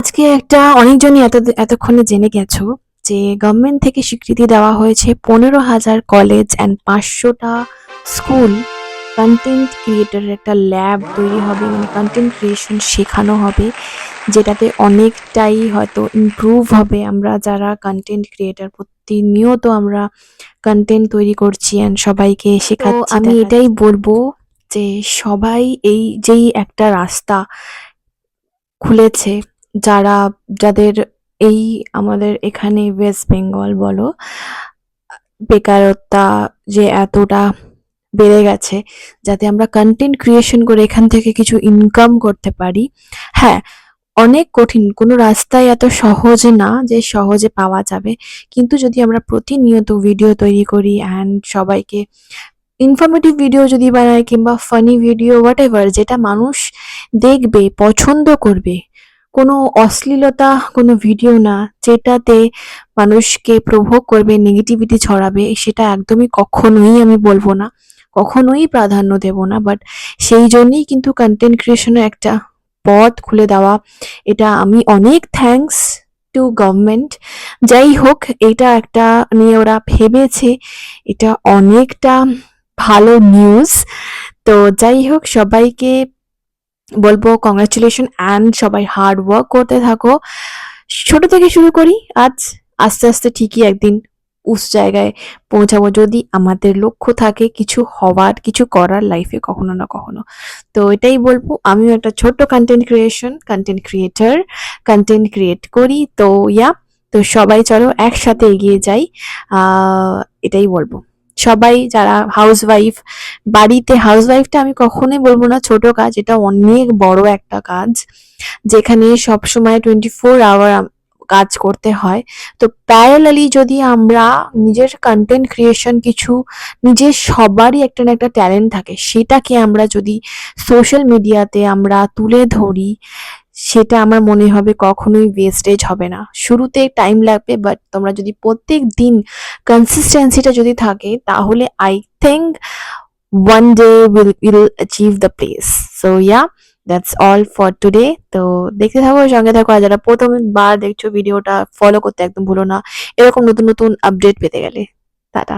আজকে একটা অনেকজনই এতক্ষণে জেনে গেছো যে গভর্নমেন্ট থেকে স্বীকৃতি দেওয়া হয়েছে 15,000 কলেজ অ্যান্ড 500টা স্কুল কন্টেন্ট ক্রিয়েটরের একটা ল্যাব তৈরি হবে, মানে কন্টেন্ট ক্রিয়েশন শেখানো হবে, যেটাতে অনেকটাই হয়তো ইমপ্রুভ হবে। আমরা যারা কন্টেন্ট ক্রিয়েটর প্রতিনিয়ত আমরা কন্টেন্ট তৈরি করছি অ্যান্ড সবাইকে শেখাচ্ছি, আমি এটাই বলবো যে সবাই এই যেই একটা রাস্তা খুলেছে, যাদের এই আমাদের এখানে ওয়েস্ট বেঙ্গল বলো, বেকারত্বা যে এতটা বেড়ে গেছে, যাতে আমরা কন্টেন্ট ক্রিয়েশন করে এখান থেকে কিছু ইনকাম করতে পারি। হ্যাঁ, অনেক কঠিন, কোনো রাস্তাই এত সহজ না যে সহজে পাওয়া যাবে, কিন্তু যদি আমরা প্রতিনিয়ত ভিডিও তৈরি করি অ্যান্ড সবাইকে ইনফরমেটিভ ভিডিও যদি বানাই কিংবা ফানি ভিডিও, হোয়াট এভার, যেটা মানুষ দেখবে, পছন্দ করবে, কোনো অশ্লীলতা কোনো ভিডিও না, যেটাতে মানুষকে প্রভোগ করবে, নেগেটিভিটি ছড়াবে, সেটা একদমই কখনোই আমি বলবো না, কখনোই প্রাধান্য দেব না। বাট সেই জন্যই কিন্তু কন্টেন্ট ক্রিয়েশনের একটা পথ খুলে দেওয়া, এটা আমি অনেক থ্যাঙ্কস টু গভর্নমেন্ট। যাই হোক, এটা একটা নিয়ে ওরা ভেবেছে, এটা অনেকটা ভালো নিউজ। তো যাই হোক, সবাইকে বলবো কংগ্রাচুলেশন অ্যান্ড সবাই হার্ড ওয়ার্ক করতে থাকো। ছোট থেকে শুরু করি আজ, আস্তে আস্তে ঠিকই একদিন উস জায়গায় পৌঁছাবো, যদি আমাদের লক্ষ্য থাকে কিছু হওয়ার, কিছু করার লাইফে কখনো না কখনো। তো এটাই বলবো, আমিও একটা ছোট্ট কন্টেন্ট ক্রিয়েটর, কন্টেন্ট ক্রিয়েট করি। তো তো সবাই চলো একসাথে এগিয়ে যাই। এটাই বলবো। সবাই যারা হাউসওয়াইফ, বাড়িতে হাউসওয়াইফটা আমি কখনোই বলবো না ছোট কাজ, এটা অনেক বড় একটা কাজ, যেখানে সবসময় 24 আওয়ার কাজ করতে হয়। তো প্যারালালি যদি আমরা নিজের কন্টেন্ট ক্রিয়েশন কিছু, নিজের সবারই একটা না একটা ট্যালেন্ট থাকে, সেটাকে আমরা যদি সোশ্যাল মিডিয়াতে আমরা তুলে ধরি, সেটা আমার মনে হবে কখনোই ওয়েস্টেজ হবে না। শুরুতে টাইম লাগবে, বাট তোমরা যদি প্রত্যেক দিন কনসিস্টেন্সিটা যদি থাকে, তাহলে I think one day we'll achieve the place. So yeah, that's all for today. তো দেখতে থাকো, সঙ্গে থাকো, আর যারা প্রথমবার দেখছো ভিডিওটা, ফলো করতে একদম ভুলো না, এরকম নতুন নতুন আপডেট পেতে গেলে। টাটা।